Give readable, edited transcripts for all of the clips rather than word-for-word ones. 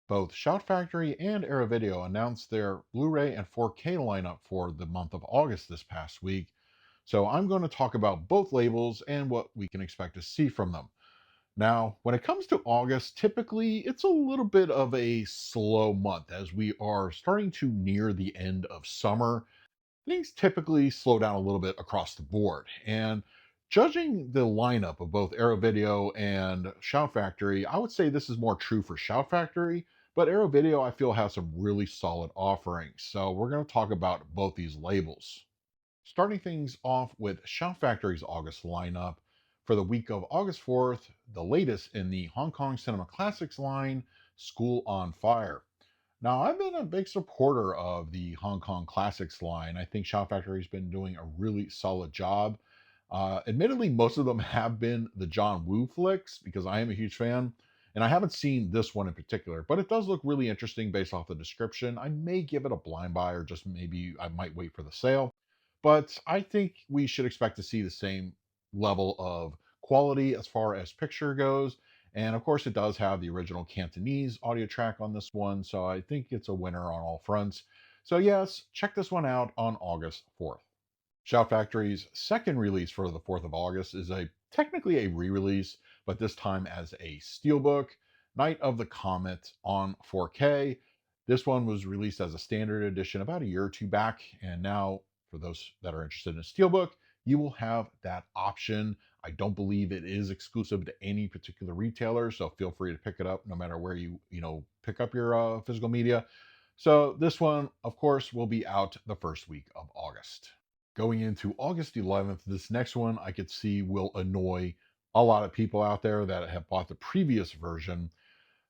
Both Shout Factory and Era Video announced their Blu-ray and 4K lineup for the month of August this past week. So I'm going to talk about both labels and what we can expect to see from them. Now, when it comes to August, typically it's a little bit of a slow month as we are starting to near the end of summer. Things typically slow down a little bit across the board. And judging the lineup of both Arrow Video and Shout Factory, I would say this is more true for Shout Factory, but Arrow Video I feel has some really solid offerings. So we're going to talk about both these labels. Starting things off with Shout Factory's August lineup. For the week of August 4th, the latest in the Hong Kong Cinema Classics line, School on Fire. Now, I've been a big supporter of the Hong Kong Classics line. I think Shout Factory's been doing a really solid job. Admittedly, most of them have been the John Woo flicks because I am a huge fan. And I haven't seen this one in particular, but it does look really interesting based off the description. I may give it a blind buy or just maybe I might wait for the sale. But I think we should expect to see the same level of quality as far as picture goes. And of course, it does have the original Cantonese audio track on this one. So I think it's a winner on all fronts. So, yes, check this one out on August 4th. Shout Factory's second release for the 4th of August is a technically a re-release, but this time as a steelbook, Night of the Comet on 4K. This one was released as a standard edition about a year or two back, and now for those that are interested in a steelbook, you will have that option. I don't believe it is exclusive to any particular retailer, so feel free to pick it up no matter where you pick up your physical media. So this one, of course, will be out the first week of August. Going into August 11th, this next one I could see will annoy a lot of people out there that have bought the previous version.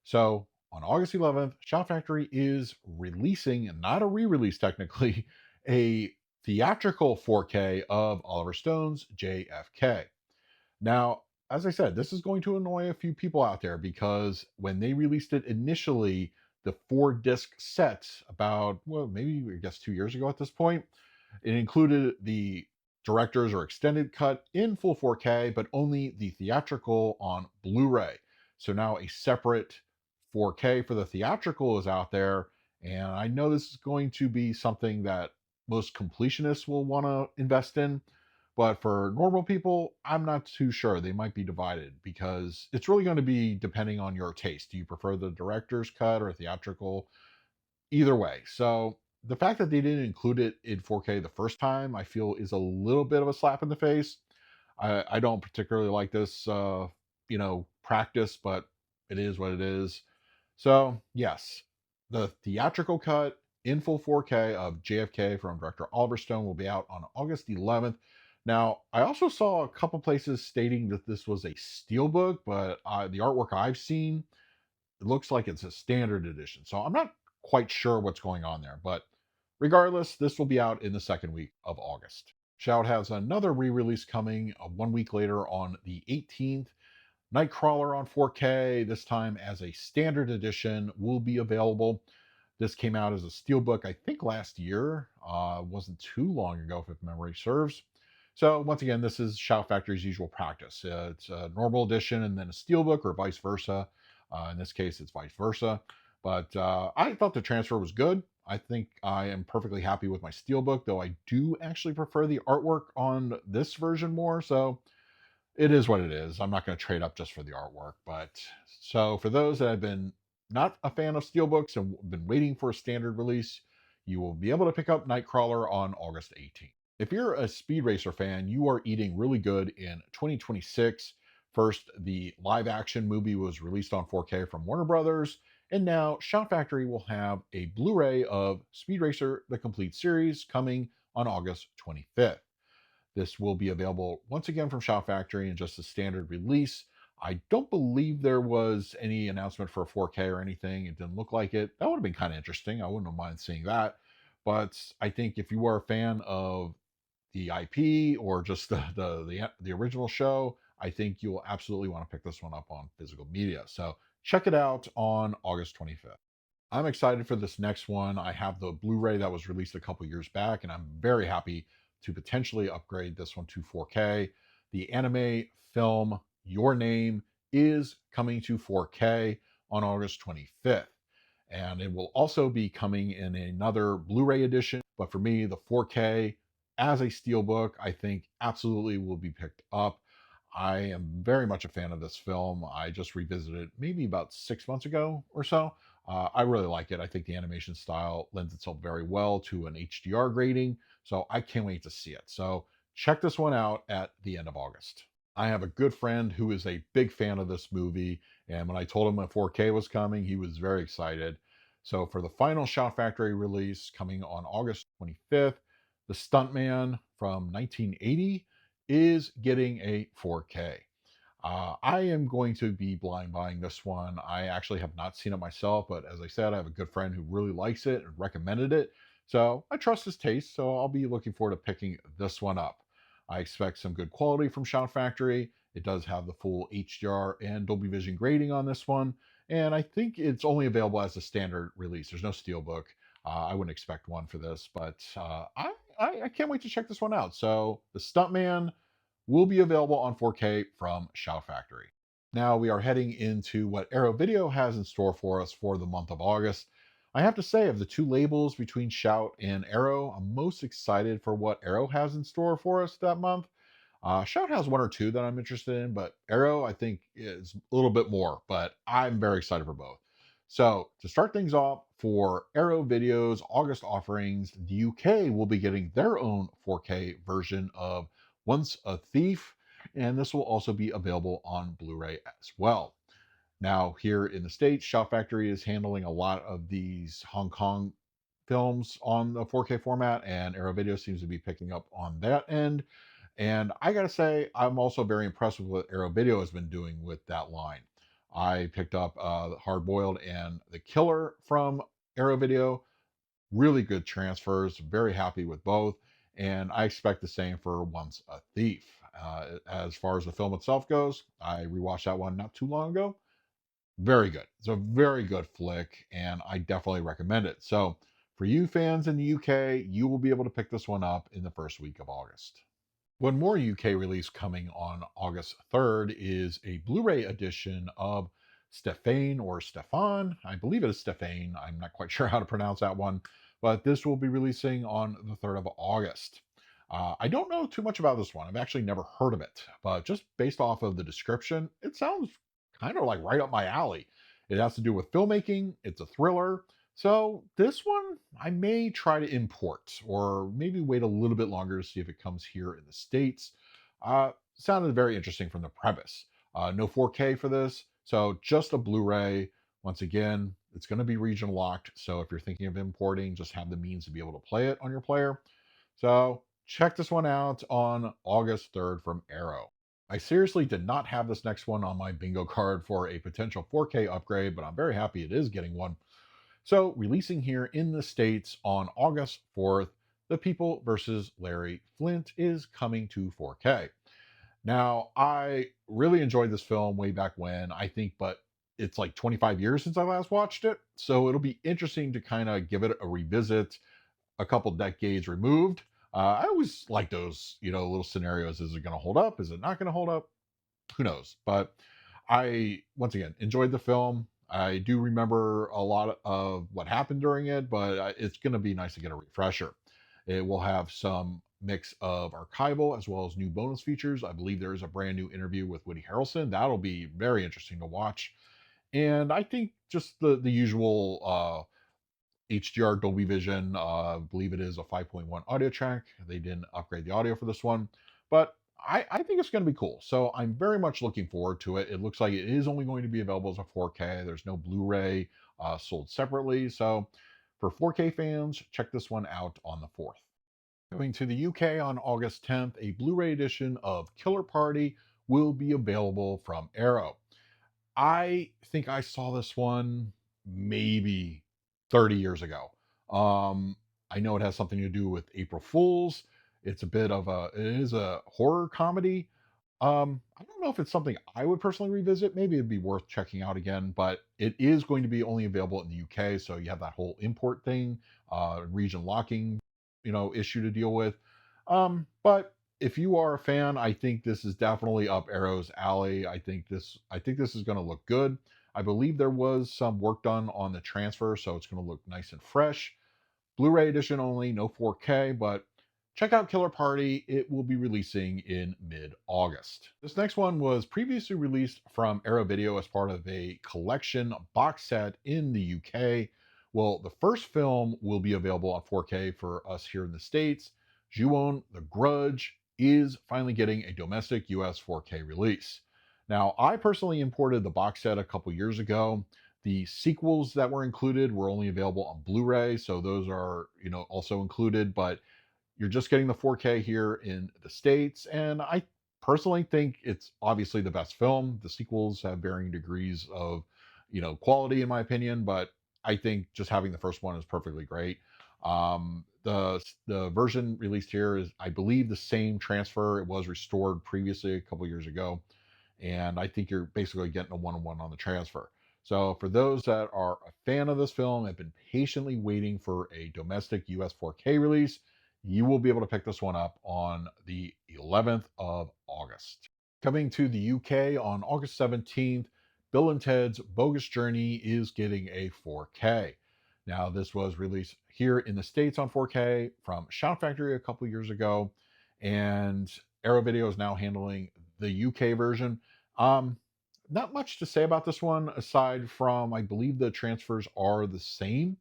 So on August 11th, Shout Factory is releasing, and not a re release technically, a theatrical 4K of Oliver Stone's JFK. Now, as I said, this is going to annoy a few people out there because when they released it initially, the 4 disc set about, well, maybe I guess 2 years ago at this point, it included the director's or extended cut in full 4K, but only the theatrical on Blu ray. So now a separate 4K for the theatrical is out there. And I know this is going to be something that most completionists will want to invest in. But for normal people, I'm not too sure. They might be divided because it's really going to be depending on your taste. Do you prefer the director's cut or theatrical? Either way. So the fact that they didn't include it in 4K the first time, I feel is a little bit of a slap in the face. I don't particularly like this, practice, but it is what it is. So yes, the theatrical cut in full 4K of JFK from director Oliver Stone will be out on August 11th. Now, I also saw a couple places stating that this was a steelbook, but the artwork I've seen, it looks like it's a standard edition. So I'm not quite sure what's going on there, but regardless, this will be out in the second week of August. Shout has another re release coming 1 week later on the 18th. Nightcrawler on 4K, this time as a standard edition, will be available. This came out as a steelbook, I think last year. Wasn't too long ago, if memory serves. So once again, this is Shout Factory's usual practice. It's a normal edition and then a steelbook, or vice versa. In this case, it's vice versa. But I thought the transfer was good. I think I am perfectly happy with my steelbook, though I do actually prefer the artwork on this version more. So it is what it is. I'm not going to trade up just for the artwork. But so for those that have been not a fan of steelbooks and been waiting for a standard release, you will be able to pick up Nightcrawler on August 18th. If you're a Speed Racer fan, you are eating really good in 2026. First, the live action movie was released on 4K from Warner Brothers, and now Shout Factory will have a Blu ray of Speed Racer The Complete Series coming on August 25th. This will be available once again from Shout Factory in just a standard release. I don't believe there was any announcement for a 4K or anything. It didn't look like it. That would have been kind of interesting. I wouldn't have mind seeing that. But I think if you are a fan of the IP or just the original show, I think you will absolutely want to pick this one up on physical media. So check it out on August 25th. I'm excited for this next one. I have the Blu-ray that was released a couple years back, and I'm very happy to potentially upgrade this one to 4K. The anime film Your Name is coming to 4K on August 25th. And it will also be coming in another Blu-ray edition. But for me, the 4K as a steelbook, I think absolutely will be picked up. I am very much a fan of this film. I just revisited it maybe about 6 months ago or so. I really like it. I think the animation style lends itself very well to an HDR grading. So I can't wait to see it. So check this one out at the end of August. I have a good friend who is a big fan of this movie. And when I told him a 4K was coming, he was very excited. So for the final Shout Factory release coming on August 25th, The Stuntman from 1980 is getting a 4K. I am going to be blind buying this one. I actually have not seen it myself, but as I said, I have a good friend who really likes it and recommended it. So I trust his taste. So I'll be looking forward to picking this one up. I expect some good quality from Shout Factory. It does have the full HDR and Dolby Vision grading on this one. And I think it's only available as a standard release. There's no steelbook. I wouldn't expect one for this, but I can't wait to check this one out. So The Stuntman will be available on 4K from Shout Factory. Now we are heading into what Arrow Video has in store for us for the month of August. I have to say, of the two labels between Shout and Arrow, I'm most excited for what Arrow has in store for us that month. Shout has one or two that I'm interested in, but Arrow, I think, is a little bit more, but I'm very excited for both. So, to start things off, for Arrow Video's August offerings, the UK will be getting their own 4K version of Once a Thief, and this will also be available on Blu ray as well. Now, here in the States, Shout Factory is handling a lot of these Hong Kong films on the 4K format, and Arrow Video seems to be picking up on that end. And I gotta say, I'm also very impressed with what Arrow Video has been doing with that line. I picked up Hard Boiled and The Killer from Arrow Video. Really good transfers. Very happy with both. And I expect the same for Once a Thief. As far as the film itself goes, I rewatched that one not too long ago. Very good. It's a very good flick, and I definitely recommend it. So, for you fans in the UK, you will be able to pick this one up in the first week of August. One more UK release coming on August 3rd is a Blu ray edition of Stefan or Stefan. I believe it is Stefan. I'm not quite sure how to pronounce that one, but this will be releasing on the 3rd of August. I don't know too much about this one. I've actually never heard of it, but just based off of the description, it sounds kind of like right up my alley. It has to do with filmmaking, it's a thriller. So this one I may try to import or maybe wait a little bit longer to see if it comes here in the States. Sounded very interesting from the premise. No 4K for this, so just a Blu ray. Once again, it's going to be region locked. So if you're thinking of importing, just have the means to be able to play it on your player. So check this one out on August 3rd from Arrow. I seriously did not have this next one on my bingo card for a potential 4K upgrade, but I'm very happy it is getting one. So, releasing here in the States on August 4th, The People versus Larry Flint is coming to 4K. Now, I really enjoyed this film way back when, I think, but it's like 25 years since I last watched it. So, it'll be interesting to kind of give it a revisit a couple decades removed. I always like those, little scenarios. Is it going to hold up? Is it not going to hold up? Who knows? But I, once again, enjoyed the film. I do remember a lot of what happened during it, but it's going to be nice to get a refresher. It will have some mix of archival as well as new bonus features. I believe there is a brand new interview with Woody Harrelson. That'll be very interesting to watch. And I think just the usual HDR Dolby Vision. I believe it is a 5.1 audio track. They didn't upgrade the audio for this one, but I think it's going to be cool. So I'm very much looking forward to it. It looks like it is only going to be available as a 4K. There's no Blu-ray sold separately. So for 4K fans, check this one out on the 4th. Going to the UK on August 10th, a Blu-ray edition of Killer Party will be available from Arrow. I think I saw this one maybe 30 years ago. I know it has something to do with April Fools. It is a horror comedy. I don't know if it's something I would personally revisit. Maybe it'd be worth checking out again, but it is going to be only available in the UK. So you have that whole import thing, region locking, issue to deal with. But if you are a fan, I think this is definitely up Arrow's alley. I think this is going to look good. I believe there was some work done on the transfer, so it's going to look nice and fresh. Blu-ray edition only, no 4K, but check out Killer Party. It will be releasing in mid-August. This next one was previously released from Arrow Video as part of a collection box set in the UK. Well, the first film will be available on 4K for us here in the States. Ju-on The Grudge is finally getting a domestic US 4K release. Now, I personally imported the box set a couple years ago. The sequels that were included were only available on Blu-ray, so those are, also included, but you're just getting the 4K here in the States, and I personally think it's obviously the best film. The sequels have varying degrees of, quality in my opinion, but I think just having the first one is perfectly great. The version released here is, I believe, the same transfer. It was restored previously a couple years ago, and I think you're basically getting a one-on-one on the transfer. So for those that are a fan of this film, have been patiently waiting for a domestic US 4K release, you will be able to pick this one up on the 11th of August. Coming to the UK on August 17th, Bill and Ted's Bogus Journey is getting a 4K. Now, this was released here in the States on 4K from Shout Factory a couple years ago, and Arrow Video is now handling the UK version. Not much to say about this one aside from I believe the transfers are the same.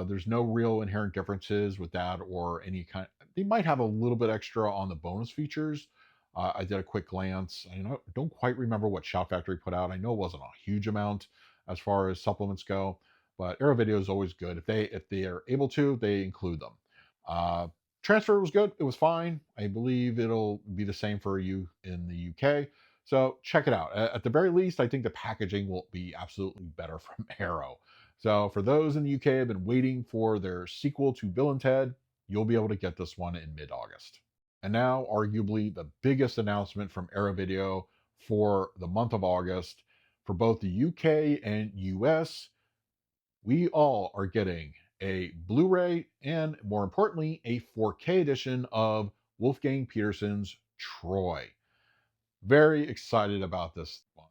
There's no real inherent differences with that or any kind. They might have a little bit extra on the bonus features. I did a quick glance. I don't quite remember what Shout Factory put out. I know it wasn't a huge amount as far as supplements go, but Arrow Video is always good. If they are able to, they include them. Uh, Transfer was good. It was fine. I believe it'll be the same for you in the UK. So check it out. At the very least, I think the packaging will be absolutely better from Arrow. So for those in the UK have been waiting for their sequel to Bill and Ted, you'll be able to get this one in mid-August. And now, arguably the biggest announcement from Arrow Video for the month of August, for both the UK and US, we all are getting a Blu-ray and, more importantly, a 4K edition of Wolfgang Petersen's Troy. Very excited about this one.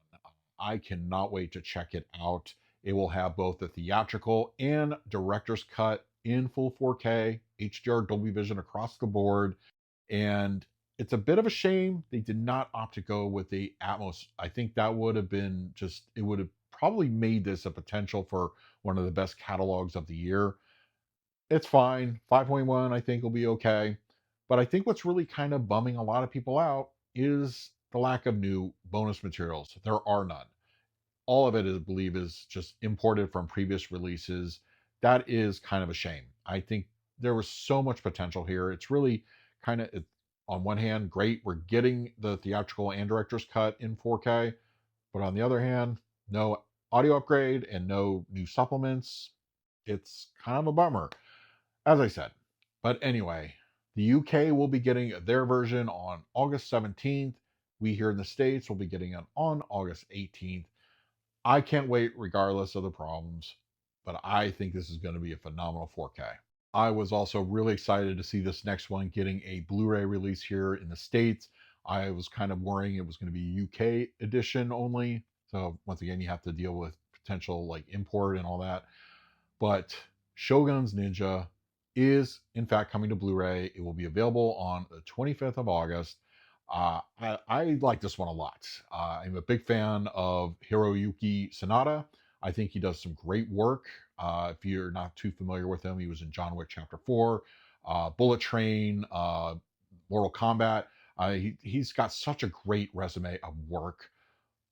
I cannot wait to check it out. It will have both the theatrical and director's cut in full 4K, HDR Dolby Vision across the board. And it's a bit of a shame they did not opt to go with the Atmos. I think that would have been it would have probably made this a potential for one of the best catalogs of the year. It's fine. 5.1, I think, will be okay. But I think what's really kind of bumming a lot of people out is the lack of new bonus materials. There are none. All of it, I believe, is just imported from previous releases. That is kind of a shame. I think there was so much potential here. It's really kind of, on one hand, great. We're getting the theatrical and director's cut in 4K. But on the other hand, no audio upgrade and no new supplements. It's kind of a bummer, as I said. But anyway, the UK will be getting their version on August 17th. We here in the States will be getting it on August 18th. I can't wait regardless of the problems, but I think this is going to be a phenomenal 4K. I was also really excited to see this next one getting a Blu-ray release here in the States. I was kind of worrying it was going to be UK edition only. So once again, you have to deal with potential like import and all that. But Shogun's Ninja is in fact coming to Blu-ray. It will be available on the 25th of August. I like this one a lot. I'm a big fan of Hiroyuki Sanada. I think he does some great work. If you're not too familiar with him, he was in John Wick Chapter 4, Bullet Train, Mortal Kombat. He's got such a great resume of work.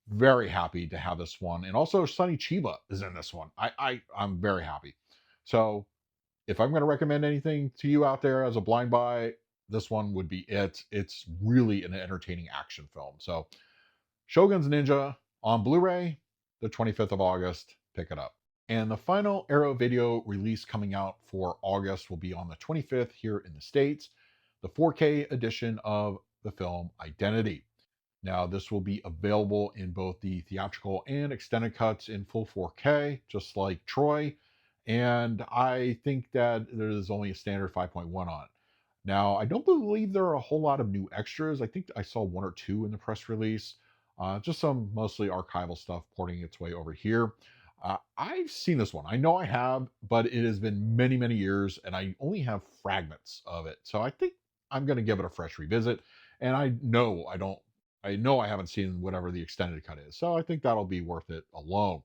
Very happy to have this one. And also Sonny Chiba is in this one. I'm very happy. So if I'm going to recommend anything to you out there as a blind buy, this one would be it. It's really an entertaining action film. So Shogun's Ninja on Blu-ray, the 25th of August. Pick it up. And the final Arrow Video release coming out for August will be on the 25th here in the States, the 4K edition of the film Identity. Now, this will be available in both the theatrical and extended cuts in full 4K, just like Troy. And I think that there's only a standard 5.1 on. Now, I don't believe there are a whole lot of new extras. I think I saw one or two in the press release. Just some mostly archival stuff porting its way over here. I've seen this one. I know I have, but it has been many, many years, and I only have fragments of it. So I think I'm going to give it a fresh revisit. And I know I don't. I know I haven't seen whatever the extended cut is, so I think that'll be worth it alone.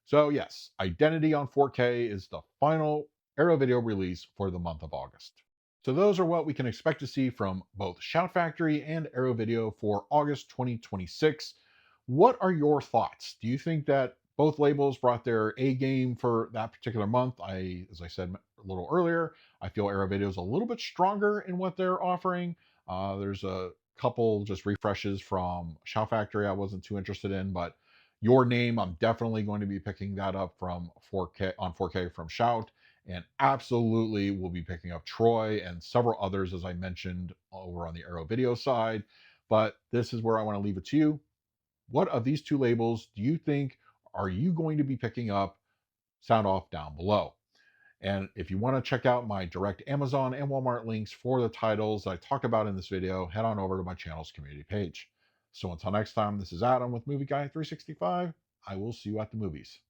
So yes, Identity on 4K is the final Arrow Video release for the month of August. So those are what we can expect to see from both Shout Factory and Arrow Video for August 2026. What are your thoughts? Do you think that both labels brought their A game for that particular month? As I said a little earlier, I feel Arrow Video is a little bit stronger in what they're offering. There's a couple just refreshes from Shout Factory I wasn't too interested in, but Your Name, I'm definitely going to be picking that up from 4K on 4K from Shout, and absolutely will be picking up Troy and several others, as I mentioned over on the Arrow Video side. But this is where I want to leave it to you. What of these two labels do you think are you going to be picking up? Sound off down below. And if you want to check out my direct Amazon and Walmart links for the titles I talked about in this video, head on over to my channel's community page. So until next time, this is Adam with Movie Guy 365. I will see you at the movies.